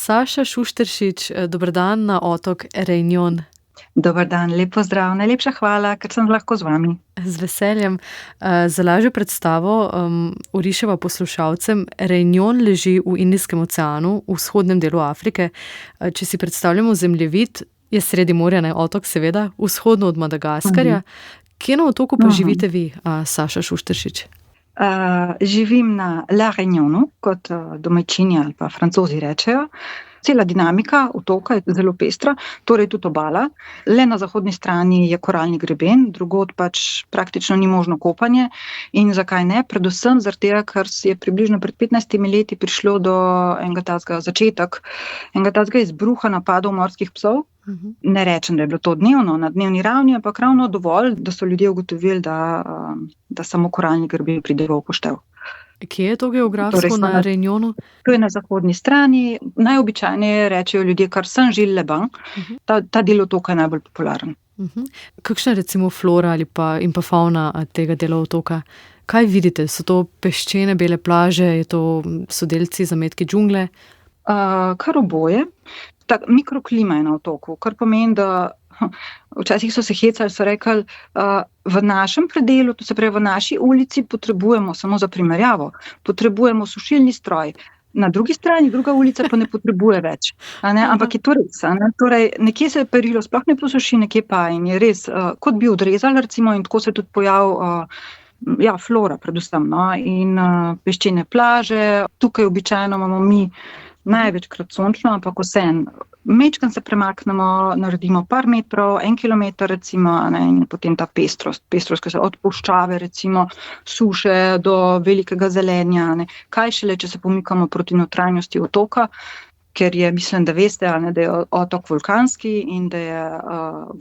Saša Šušteršič, dober dan na otok Reunion. Dober dan, lep pozdrav, najlepša hvala, ker sem lahko z vami. Z veseljem. Za lažjo predstavo oriševa poslušalcem, Reunion leži v Indijskem oceanu, v vzhodnem delu Afrike. Če si predstavljamo zemljevid, je sredi morja, ne, otok seveda, vzhodno od Madagaskarja. Kje na otoku pa živite vi, Saša Šušteršič? Živim na La Reunionu, kot domačini ali pa Francozi rečejo. Cela dinamika otoka je zelo pestra, torej tudi obala. Le na zahodni strani je koralni greben, drugod pač praktično ni možno kopanje. In zakaj ne? Predvsem zaradi tega, ker je približno pred 15 leti prišlo do enega takega izbruha napadov morskih psov. Ne rečem, da je bilo to dnevno, na dnevni ravni, ampak ravno dovolj, da so ljudje ugotovili, da samo koralni greben pride v upoštev. Kje je to geografsko na Reunionu? To je na zahodni strani. Najobičajneje rečejo ljudje, kar Saint-Gilles-les-Bains. Ta del otoka je najbolj popularen. Kakšna recimo flora ali in pa fauna tega dela otoka? Kaj vidite? So to peščene bele plaže, so delci zametki džungle? Kar oboje. Mikroklima je na otoku, kar pomeni, da včasih so se hecali, so rekli, v našem predelu, to se pravi v naši ulici, potrebujemo, samo za primerjavo, potrebujemo sušilni stroj. Na drugi strani, druga ulica pa ne potrebuje več. Ampak je to res. Torej, nekje se perilo sploh ne posuši, nekje pa in je res, kot bi odrezali, recimo, in tako se tudi pojavi flora predvsem, no, in peščene plaže. Tukaj običajno imamo mi največkrat sončno, ampak vseeno. Majčkeno se premaknemo, naredimo par metrov, 1 kilometer recimo, in potem ta pestrost, ki se od puščave recimo, suše do velikega zelenja. Kaj šele, če se pomikamo proti notranjosti otoka, ker je, mislim, da veste, da je otok vulkanski in da je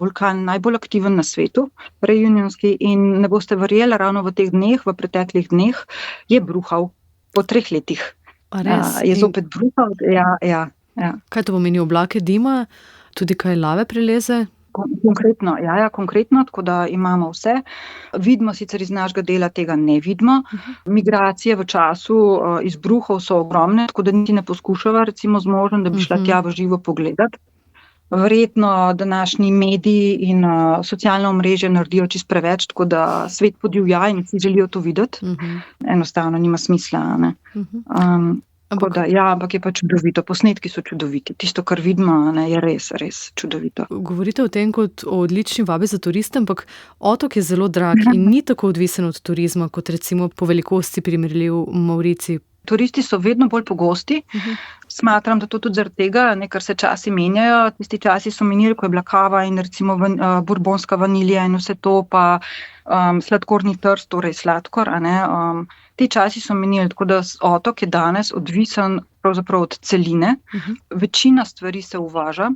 vulkan najbolj aktiven na svetu, reunionski, in ne boste verjeli, ravno v teh dneh, v preteklih dneh, je bruhal po 3 letih. Je zopet bruhal, ja. Kaj to pomeni, oblake dima, tudi kaj lave prileze? Konkretno, konkretno, tako da imamo vse. Vidimo sicer iz našega dela, tega ne vidimo. Migracije v času izbruhov so ogromne, tako da niti ne poskušava recimo z možem, da bi šla tja v živo pogledati. Verjetno današnji mediji in socialna omrežja naredijo čisto preveč, tako da svet podivja in vsi želijo to videti. Enostavno nima smisla. Ampak je pa čudovito, posnetki so čudoviti. Tisto, kar vidimo, je res, res čudovito. Govorite o tem kot o odlični vabi za turiste, ampak otok je zelo drag in ni tako odvisen od turizma, kot recimo po velikosti primerljiv Mauricij. Turisti so vedno bolj pogosti. Smatram, da to tudi zaradi tega, ker se časi menjajo. Tisti časi so menili, ko je bila kava in recimo bourbonska vanilija in vse to, pa sladkorni trst, torej sladkor. Ti časi so menili, tako da otok je danes odvisen pravzaprav od celine. Večina stvari se uvaža,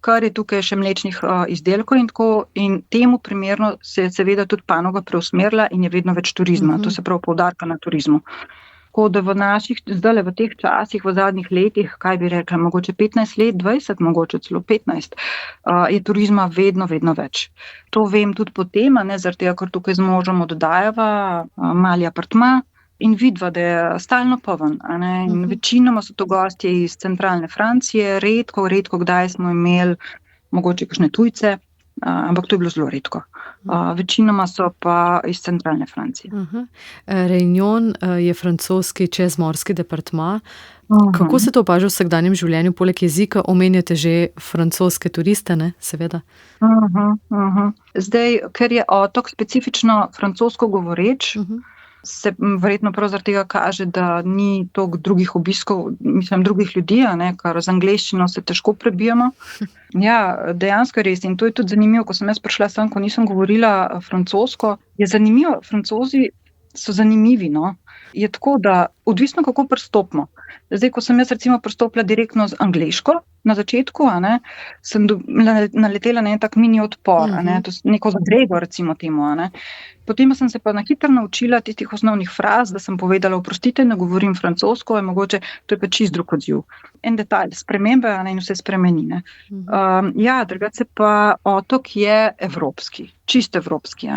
kar je tukaj še mlečnih izdelkov in tako. In temu primerno se je seveda tudi panoga preusmerila in je vedno več turizma. To se pravi poudarka na turizmu. Tako da zdajle v teh časih, v zadnjih letih, kaj bi rekla, mogoče 15 let, 20, mogoče celo 15, je turizma vedno, vedno več. To vem tudi po tem, zaradi tega, ker tukaj z možem oddajava mali apartma in vidva, da je stalno poln. In večinoma so to gostje iz centralne Francije, redko kdaj smo imeli mogoče kakšne tujce, ampak to je bilo zelo redko. Večinoma so pa iz centralne Francije. Reunion je francoski čezmorski departma. Kako se to opaža v vsakdanjem življenju? Poleg jezika omenjate že francoske turiste, ne? Seveda. Zdaj, ker je otok specifično francosko govoreč, se verjetno prav zaradi tega kaže, da ni toliko drugih obiskov, drugih ljudi, kar z angleščino se težko prebijamo. Ja, dejansko res. In to je tudi zanimivo, ko sem jaz prišla sem, ko nisem govorila francosko. Je zanimivo, Francozi so zanimivi, no. Je tako, da odvisno, kako pristopimo. Zdaj, ko sem jaz recimo pristopila direktno z angleško na začetku, sem naletela na en tak mini odpor, neko zadrego recimo temu. Potem sem se pa na hitro naučila tistih osnovnih fraz, da sem povedala, oprostite, ne govorim francosko, je mogoče, to je pa čist drug odziv. En detalj, spremembe, in vse spremeni. Drugače pa otok je evropski, čist evropski.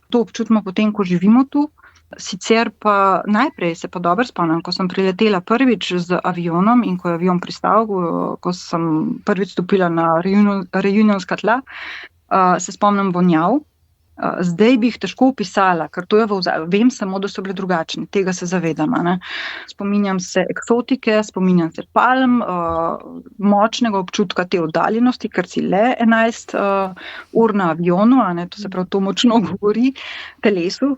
To občutimo potem, ko živimo tu. Sicer pa najprej se pa dobro spomnim, ko sem priletela prvič z avionom in ko je avion pristal, ko sem prvič stopila na reunionska tla, se spomnim vonjav. Zdaj bi jih težko opisala, ker to je vem samo, da so bile drugačne, tega se zavedam. Ne? Spominjam se eksotike, spominjam se palm, močnega občutka te oddaljenosti, ker si le 11 ur na avionu, ne? To se pravi, to močno govori telesu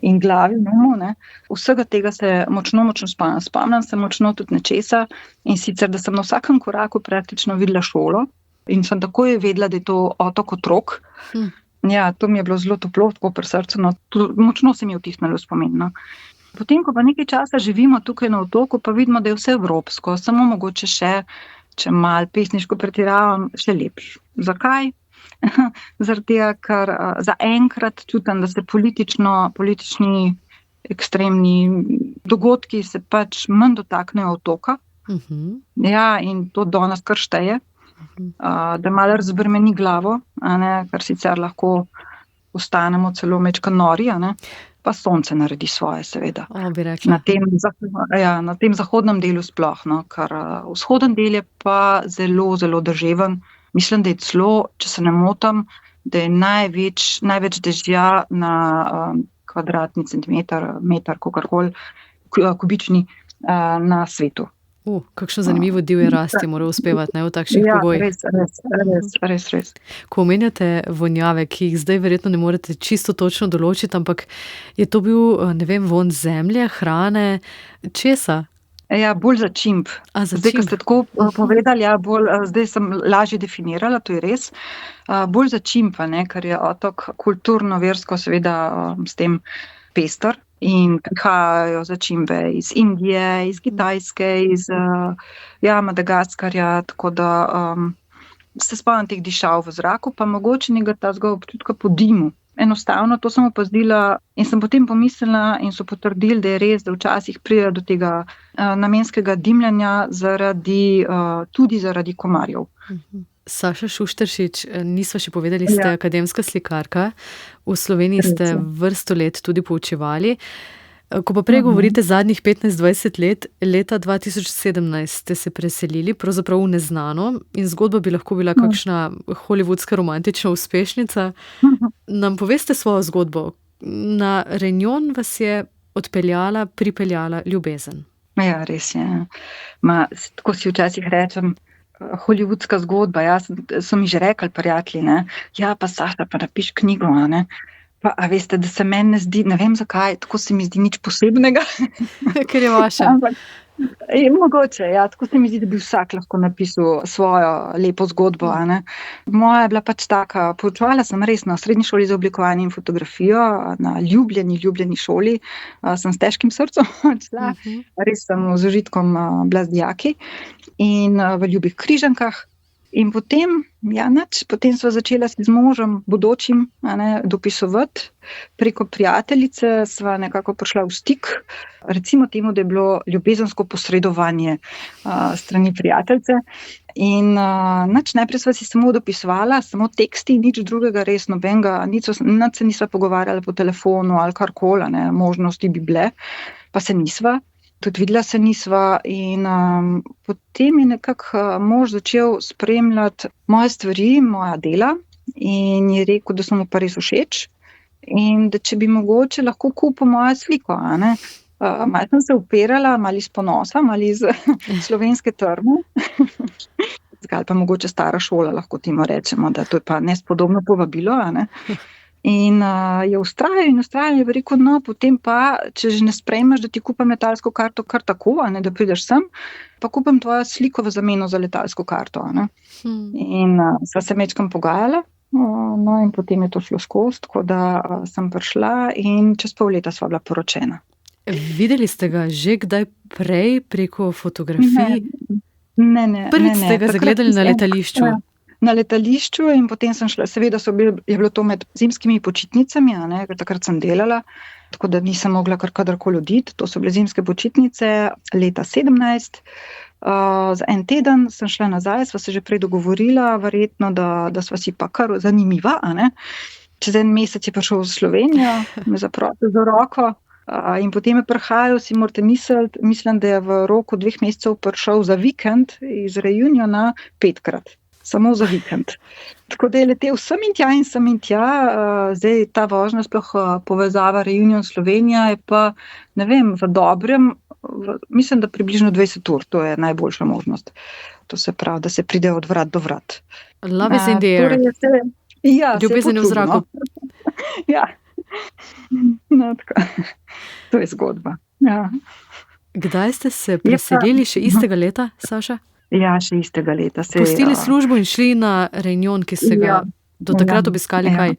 in glavi. Ne? Vsega tega se močno spomnim. Spomnim se močno tudi nečesa in sicer, da sem na vsakem koraku praktično videla šolo in sem takoj vedela, da je to otok otrok. Ja, to mi je bilo zelo toplo, tako pri srcu, no, močno se mi je vtisnilo v spomin. No. Potem, ko pa nekaj časa živimo tukaj na otoku, pa vidimo, da je vse evropsko, samo mogoče še, če malo pesniško pretiravam, še lepše. Zakaj? Zaradi tega, ker zaenkrat čutim, da se politični ekstremni dogodki se pač manj dotaknejo otoka. Ja, in to danes kar šteje. Da malo razbremeni glavo, kar sicer lahko postanemo celo mečka nori, pa sonce naredi svoje, seveda. Na tem zahodnem delu sploh, no, ker vzhoden del je pa zelo deževen. Mislim, da je celo, če se ne motim, da je največ dežja na kvadratni centimeter, meter, kakorkoli, kubični na svetu. Kakšno zanimivo divje rasti mora uspevati, ne, v takšnih pogojih. Res. Ko omenjate vonjave, ki jih zdaj verjetno ne morete čisto točno določiti, ampak je to bil, ne vem, von zemlje, hrane, česa? Ja, bolj začimb. Zdaj, ko ste tako povedali, zdaj sem lažje definirala, to je res. Bolj začimb, ker je otok kulturno, versko seveda s tem pester. In prihajajo začimbe iz Indije, iz Kitajske, iz Madagaskarja, tako da se spomnim teh dišav v zraku, pa mogoče nekaj tazga občutka po dimu. Enostavno, to sem opazila in sem potem pomislila in so potrdili, da je res, da včasih pride do tega namenskega dimljanja tudi zaradi komarjev. Saša Šušteršič, nisva še povedali, ste akademska slikarka, v Sloveniji ste vrsto let tudi poučevali. Ko pa prej govorite zadnjih 15-20 let, leta 2017 ste se preselili pravzaprav v neznano in zgodba bi lahko bila kakšna hollywoodska romantična uspešnica. Nam poveste svojo zgodbo. Na Reunion vas je pripeljala ljubezen. Ja, res je. Tako si včasih rečem, hollywoodska zgodba, so mi že rekli prijatelji, ja, pa Saša, pa napiš knjigo, pa a veste, da se meni ne zdi, ne vem zakaj, tako se mi zdi nič posebnega. Ker je vaša. Mogoče, tako se mi zdi, da bi vsak lahko napisal svojo lepo zgodbo, Moja je bila pač taka, poučevala sem res na srednji šoli za oblikovanje in fotografijo, na ljubljeni šoli, sem s težkim srcem šla, res sem z užitkom bila z dijaki in v Ljubih Križankah. In potem sva začela si z možem bodočim dopisovati. Preko prijateljice sva nekako prišla v stik. Recimo temu, da je bilo ljubezensko posredovanje strani prijateljice. In najprej sva si samo dopisovala, samo teksti, nič drugega, res nobenega, nič se nisva pogovarjala po telefonu ali karkoli, možnosti bi bile, pa se nisva. Tudi videla se nisva in potem je nekako mož začel spremljati moje stvari, moja dela in je rekel, da so mu pa res všeč in da če bi mogoče lahko kupil mojo sliko. Malo sem se upirala, malo iz ponosa, malo iz slovenske trme. Ali pa mogoče stara šola, lahko temu rečemo, da to je pa nespodobno povabilo, In je vztrajal in je rekel, potem pa, če že ne sprejmeš, da ti kupam letalsko karto kar tako, da prideš sem, pa kupam tvojo sliko v zameno za letalsko karto. In sva se mečkam pogajala, in potem je to šlo skozi, tako da sem prišla in čez pol leta sva bila poročena. Videli ste ga že kdaj prej preko fotografij? Ne. Prvič ste ga zagledali na letališču? Na letališču in potem sem šla, seveda je bilo to med zimskimi počitnicami, ker takrat sem delala, tako da nisem mogla kadarkoli oditi. To so bile zimske počitnice leta 2017. Za en teden sem šla nazaj, sva se že prej dogovorila, verjetno, da sva si pa kar zanimiva. Čez en mesec je prišel v Slovenijo, me zaprosil za roko. In potem je prihajal, si morate misliti, mislim, da je v roku 2 mesecev prišel za vikend iz Reuniona 5-krat. Samo za vikend. Tako da je letel sem in tja. Zdaj ta vožnja, sploh povezava Reunion Slovenija, je pa, ne vem, v dobrem, mislim, da približno 20 ur, to je najboljša možnost. To se pravi, da se pride od vrat do vrat. Love is in the air. Ljubezen je v zraku. Ja. No, tako. To je zgodba. Ja. Kdaj ste se preselili? Še istega leta, Saša? Ja, še istega leta. Pustili službo in šli na Reunion, ki ste ga do takrat obiskali kaj?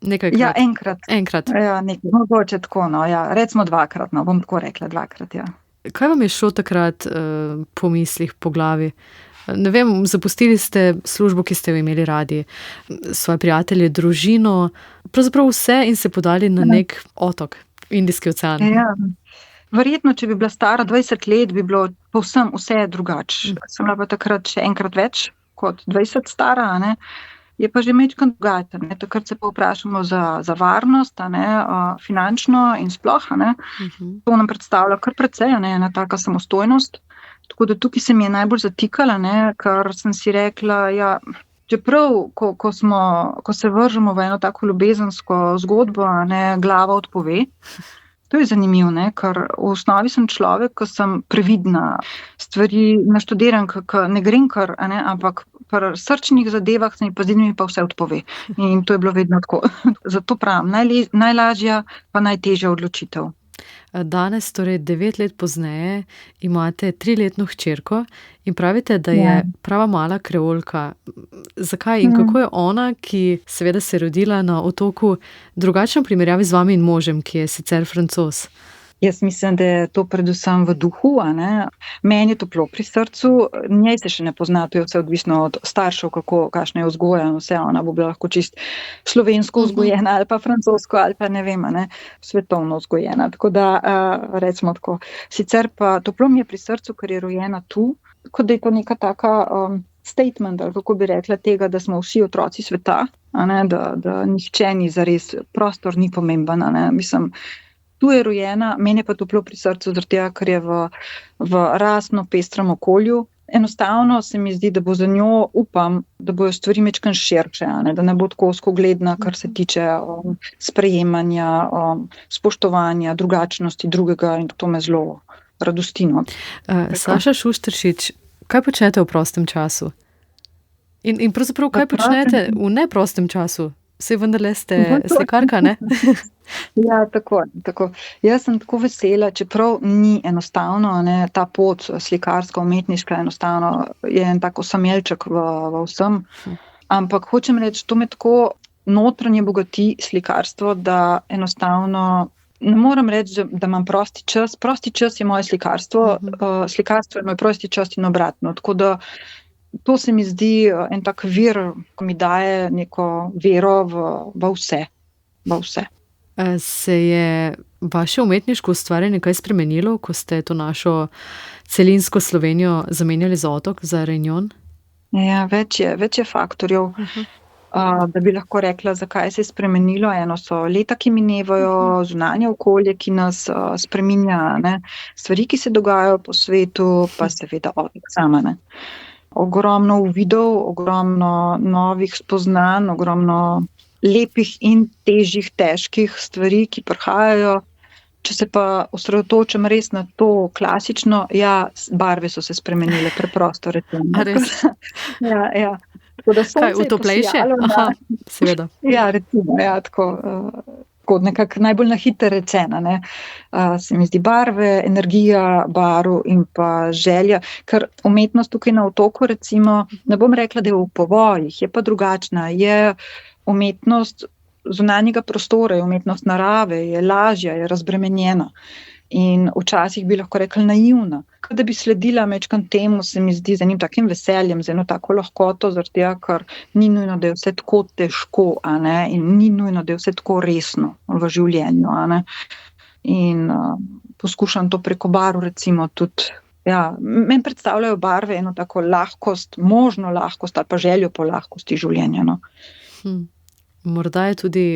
Nekajkrat? Ja, enkrat. Enkrat. Ja, mogoče tako, no, ja. Recimo 2-krat, no, bom tako rekla 2-krat, ja. Kaj vam je šlo takrat po mislih, po glavi? Ne vem, zapustili ste službo, ki ste jo imeli radi, svoje prijatelje, družino, pravzaprav vse in se podali na nek otok, Indijski ocean. Ja. Verjetno, če bi bila stara 20 let, bi bilo povsem vse drugače. Sem bila pa takrat še enkrat več kot 20 stara, ne. Je pa že majčkeno drugače, ne. Takrat se pa vprašamo za varnost, ne, finančno in sploh, ne. To nam predstavlja kar precej, ne, ena taka samostojnost. Tako da tukaj se mi je najbolj zatikala, ne, ker sem si rekla, ja, čeprav, ko se vržemo v eno tako ljubezensko zgodbo, ne, glava odpove. To je zanimivo, ne, ker v osnovi sem človek, ko sem previdna, stvari naštudiram, ne grem kar, ne, ampak pri srčnih zadevah se mi pa zdi, mi pa vse odpove. In to je bilo vedno tako. Zato pravim, najlažja pa najtežja odločitev. Danes, torej 9 let pozneje, imate 3-letno hčerko in pravite, da je prava mala kreolka. Zakaj in kako je ona, ki seveda se je rodila na otoku, drugačna v primerjavi z vami in možem, ki je sicer Francoz? Jaz mislim, da je to predvsem v duhu, a ne. Meni je toplo pri srcu, njej se še ne pozna, to je vse odvisno od staršev, kakšna je vzgoja, vse, ona bo bila lahko čist slovensko vzgojena ali pa francosko ali pa ne vem, ne, svetovno vzgojena. Tako da, recimo tako. Sicer pa toplo mi je pri srcu, ker je rojena tu, kot da je to neka taka statement, ali kako bi rekla, tega, da smo vsi otroci sveta, a ne, da nihče ni zares, prostor ni pomemben, a ne, mislim. Tu je rojena, meni je pa toplo pri srcu, zaradi tega, ker je v rasno pestrem okolju. Enostavno se mi zdi, da bo za njo, upam, da bojo stvari majčkeno širše, ne, da ne bo tako ozkogledna, kar se tiče sprejemanja, spoštovanja, drugačnosti drugega in to me zelo radosti. Saša Šušteršič, kaj počnete v prostem času? In pravzaprav, kaj počnete v neprostem času? Saj vendarle ste slikarka, ne? Ja, tako. Jaz sem tako vesela, čeprav ni enostavno, ne, ta pot slikarska, umetniška, enostavno je en tak osamelček v vsem. Ampak hočem reči, to me tako notranje bogati slikarstvo, da enostavno ne moram reči, da imam prosti čas. Prosti čas je moje slikarstvo, slikarstvo je moj prosti čas in obratno. Tako da to se mi zdi en tak vir, ko mi daje neko vero v vse. Se je vaše umetniško ustvarjanje kaj spremenilo, ko ste to našo celinsko Slovenijo zamenjali za otok, za Reunion? Ja, več je faktorjev, da bi lahko rekla, zakaj se je spremenilo. Eno so leta, ki minevajo, zunanje okolje, ki nas spreminja, ne, stvari, ki se dogajajo po svetu, pa seveda otok sama, ne. Ogromno uvidov, ogromno novih spoznanj, ogromno lepih in težjih, težkih stvari, ki prihajajo. Če se pa osredotočim res na to klasično, ja, barve so se spremenile preprosto rečeno. A res? Ja. Tako da kaj, utoplejše? Aha, seveda. Ja, recimo, ja, tako nekako najbolj na hitro rečena, ne. Se mi zdi barve, energija, barv in pa želja, ker umetnost tukaj na otoku, recimo, ne bom rekla, da je v povojih, je pa drugačna, je umetnost zunanjega prostora, je umetnost narave, je lažja, je razbremenjena in včasih bi lahko rekla naivna. Da bi sledila majčkeno temu, se mi zdi, z enim takim veseljem, z eno tako lahkoto, zaradi tega, ker ni nujno, da je vse tako težko, a ne, in ni nujno, da je vse tako resno v življenju, a ne. In poskušam to preko barv, recimo, tudi, ja, meni predstavljajo barve eno tako lahkost, možno lahkost ali pa željo po lahkosti življenja, no. Morda je tudi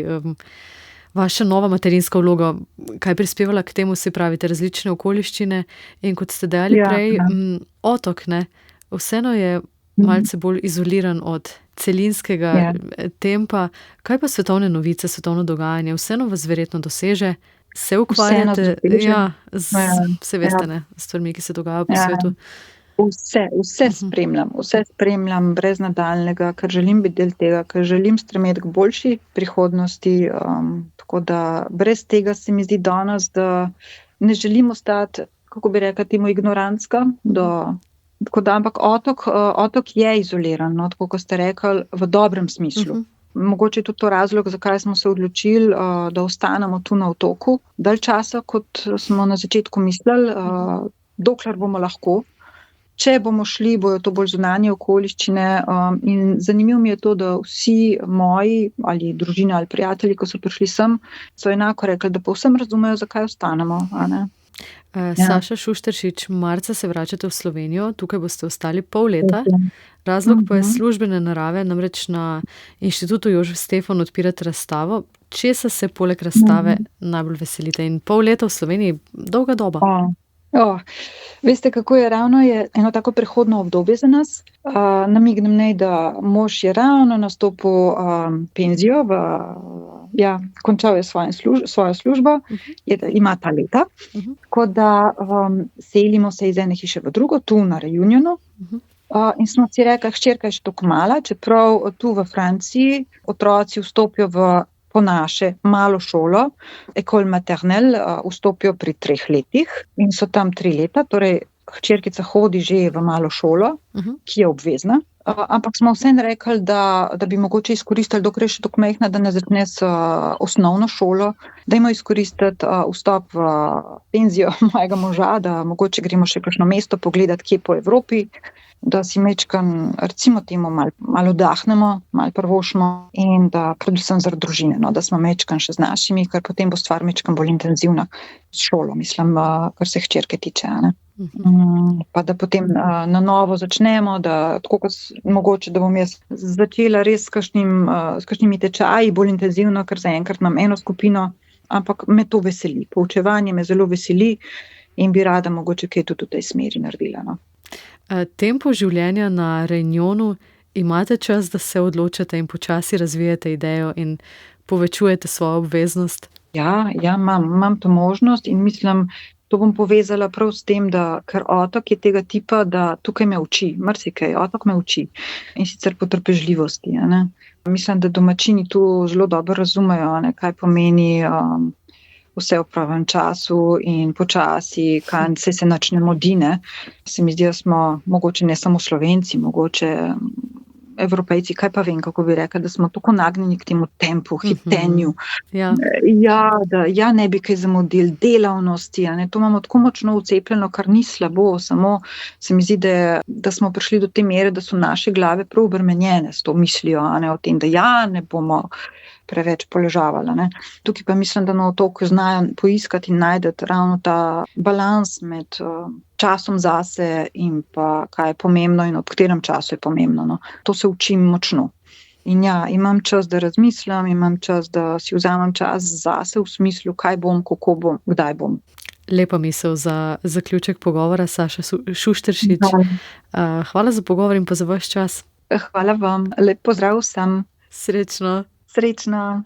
Vaša nova materinska vloga, kaj je prispevala k temu, se pravite, različne okoliščine in kot ste dejali prej, otok, ne, vseeno je malce bolj izoliran od celinskega tempa. Kaj pa svetovne novice, svetovno dogajanje? Vseeno vas verjetno doseže? Se ukvarjate? Vse veste, ne, s stvarmi, ki se dogajajo po svetu. Vse spremljam brez nadaljnega, ker želim biti del tega, ker želim stremeti k boljši prihodnosti, tako da brez tega se mi zdi danes, da ne želim ostati, kako bi rekla, temu ignorantska, ampak otok je izoliran, no, tako kot ste rekli, v dobrem smislu. Mogoče je tudi to razlog, zakaj smo se odločili, da ostanemo tu na otoku dalj časa, kot smo na začetku mislili, dokler bomo lahko. Če bomo šli, bojo to bolj zunanje okoliščine, in zanimivo mi je to, da vsi moji ali družine ali prijatelji, ko so prišli sem, so enako rekli, da povsem razumejo, zakaj ostanemo, a ne. Saša Šušteršič, marca se vračate v Slovenijo, tukaj boste ostali pol leta. Razlog pa je službene narave, namreč na Inštitutu Jožef Stefan odpirate razstavo. Česa se poleg razstave najbolj veselite? In pol leta v Sloveniji, dolga doba. Veste, kako je ravno, je eno tako prehodno obdobje za nas. Namignem naj, da mož je ravno nastopil penzijo, končal je svojo službo, ima ta leta. Tako da selimo se iz ene hiše v drugo, tu na Reunionu. In smo si rekli, hčerka je še tako mala, čeprav tu v Franciji otroci vstopijo po naše malo šolo, École maternelle, vstopijo pri 3 letih in so tam 3 leta, torej hčerkica hodi že v malo šolo, ki je obvezna. Ampak smo vseeno rekli, da bi mogoče izkoristili, dokler je še tako majhna, da ne začne s osnovno šolo, dajmo izkoristiti vstop v penzijo mojega moža, da mogoče gremo še kakšno mesto pogledati, kje po Evropi, da si mečkan, recimo temu, malo dahnemo, malo prvošmo in da predvsem zaradi družine, no, da smo mečkan še z našimi, ker potem bo stvar mečkan bolj intenzivna s šolo, mislim, kar se hčerke tiče, ne. Pa da potem na novo začnemo, da tako kot mogoče, da bom jaz začela res s kakšnimi tečaji bolj intenzivno, ker zaenkrat imam eno skupino, ampak me to veseli. Poučevanje me zelo veseli in bi rada mogoče kaj tudi v tej smeri naredila, no. Tempo življenja na Reunionu, imate čas, da se odločate in počasi razvijate idejo in povečujete svojo obveznost? Ja, imam to možnost in mislim, to bom povezala prav s tem, da ker otok je tega tipa, da tukaj me uči, marsikaj, otok me uči in sicer potrpežljivosti, ne. Mislim, da domačini tu zelo dobro razumejo, ne, kaj pomeni vse v pravem času in počasi, kaj se nič ne mudi, ne. Se mi zdi, da smo mogoče ne samo Slovenci, mogoče Evropejci, kaj pa vem, kako bi rekla, da smo tako nagnjeni k temu tempu, hitenju. Da ne bi kaj zamudili, delavnosti, ne, to imamo tako močno vcepljeno, kar ni slabo, samo se mi zdi, da smo prišli do te mere, da so naše glave prav obremenjene s to mislijo, ne, o tem, da ne bomo preveč poležavali, ne. Tukaj pa mislim, da na otoku znajo poiskati in najdeti ravno ta balans med časom zase in pa kaj je pomembno in ob katerem času je pomembno, no. To se učim močno. In imam čas, da razmislim, imam čas, da si vzamem čas zase v smislu, kaj bom, kako bom, kdaj bom. Lepa misel za zaključek pogovora, Saša Šušteršič. Hvala za pogovor in pa za vaš čas. Hvala vam. Lep pozdrav vsem. Srečno. Srečno.